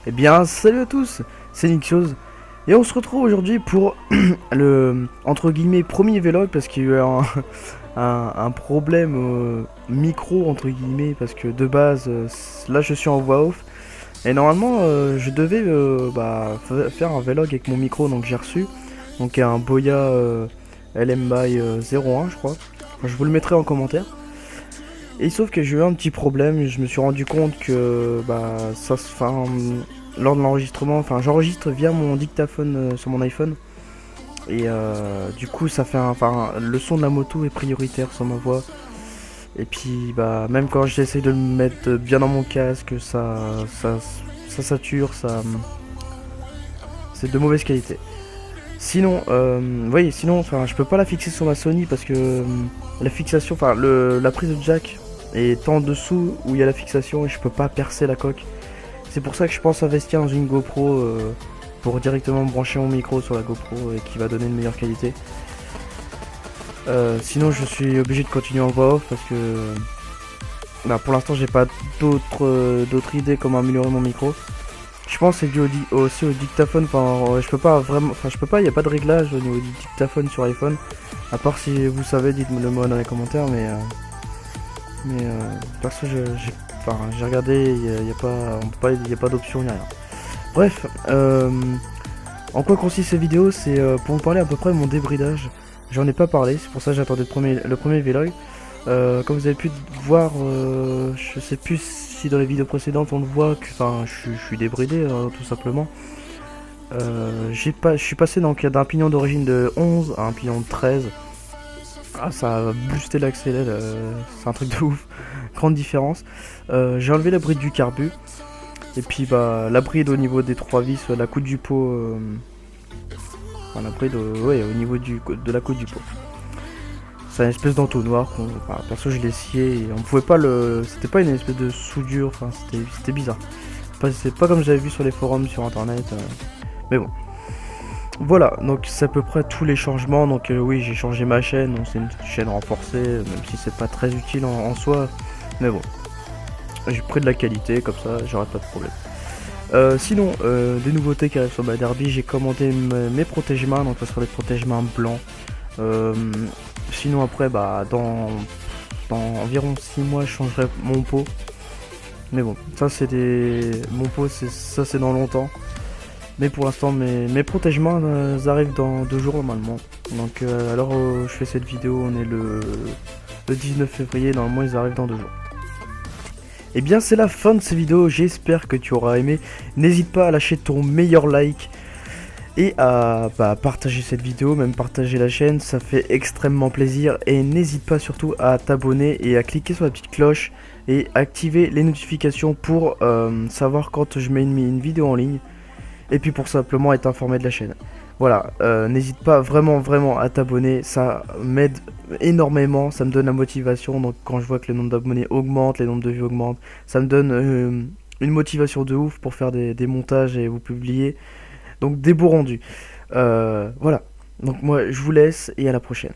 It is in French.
Eh bien, salut à tous, c'est Nixios, et on se retrouve aujourd'hui pour le, entre guillemets, premier vlog, parce qu'il y a eu un problème micro, entre guillemets, parce que de base, là je suis en voix off, et normalement je devais faire un vlog avec mon micro, donc j'ai reçu, donc un Boya LM by 01 je crois, enfin, je vous le mettrai en commentaire. Et sauf que j'ai eu un petit problème, je me suis rendu compte que lors de l'enregistrement, enfin j'enregistre via mon dictaphone sur mon iPhone. Et du coup le son de la moto est prioritaire sur ma voix. Et puis même quand j'essaie de le mettre bien dans mon casque, ça sature, c'est de mauvaise qualité. Sinon, je peux pas la fixer sur ma Sony parce que la fixation, la prise de jack est en dessous où il y a la fixation et je peux pas percer la coque. C'est pour ça que je pense investir dans une GoPro pour directement brancher mon micro sur la GoPro et qui va donner une meilleure qualité. Sinon, je suis obligé de continuer en voix off parce que pour l'instant, j'ai pas d'autres idées comment améliorer mon micro. Je pense que c'est dû aussi au dictaphone. Je peux pas vraiment. Enfin, je peux pas. Il n'y a pas de réglage au niveau du dictaphone sur iPhone. À part si vous savez, dites-le moi dans les commentaires. Perso, j'ai regardé. Il y a pas d'option, il n'y a rien. Bref, en quoi consiste cette vidéo? C'est pour vous parler à peu près de mon débridage. J'en ai pas parlé. C'est pour ça que j'attendais le premier vlog. Comme vous avez pu voir, je sais plus si dans les vidéos précédentes on le voit que je suis débridé tout simplement. Je suis passé donc d'un pignon d'origine de 11 à un pignon de 13. Ah, ça a boosté l'accélère, c'est un truc de ouf. Grande différence. J'ai enlevé la bride du carbu. Et puis la bride au niveau des 3 vis, la coude du pot. La bride au niveau de la coude du pot. C'est une espèce d'entonnoir. Perso, je l'ai scié et on pouvait pas le. C'était pas une espèce de soudure, c'était bizarre. C'est pas comme j'avais vu sur les forums sur internet. Mais bon. Voilà, donc c'est à peu près tous les changements. Donc, oui, j'ai changé ma chaîne. Donc c'est une chaîne renforcée, même si c'est pas très utile en soi. Mais bon. J'ai pris de la qualité, comme ça, j'aurai pas de problème. Sinon, des nouveautés qui arrivent sur ma Derby, j'ai commandé mes protège-mains, donc ça sera des protège-mains blancs. Sinon après dans environ 6 mois je changerai mon pot. Mais bon, ça c'est mon pot c'est dans longtemps. Mais pour l'instant mes protège-mains arrivent dans 2 jours normalement. Donc alors je fais cette vidéo, on est le 19 février, normalement ils arrivent dans 2 jours. Et bien c'est la fin de cette vidéo, j'espère que tu auras aimé. N'hésite pas à lâcher ton meilleur like et à partager cette vidéo, même partager la chaîne, ça fait extrêmement plaisir. Et n'hésite pas surtout à t'abonner et à cliquer sur la petite cloche et activer les notifications pour savoir quand je mets une vidéo en ligne. Et puis pour simplement être informé de la chaîne. Voilà, n'hésite pas vraiment à t'abonner, ça m'aide énormément, ça me donne la motivation. Donc quand je vois que le nombre d'abonnés augmente, les nombres de vues augmentent, ça me donne une motivation de ouf pour faire des montages et vous publier. Donc des beaux rendus. Voilà, donc moi je vous laisse et à la prochaine.